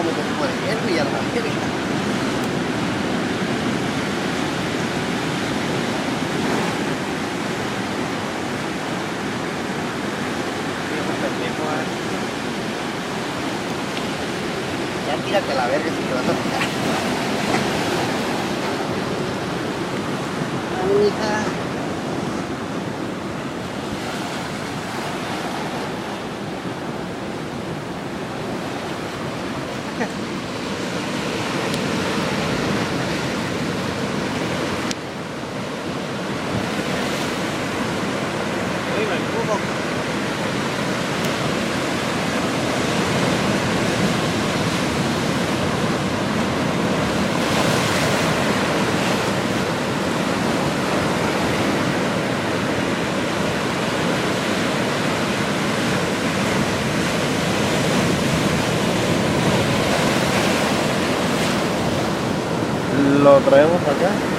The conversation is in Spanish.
meter un poco de hierro y ya lo mantiene. Ya tírate a la verga si te vas a tocar. Hija. Bueno, el jugo. Lo traemos acá.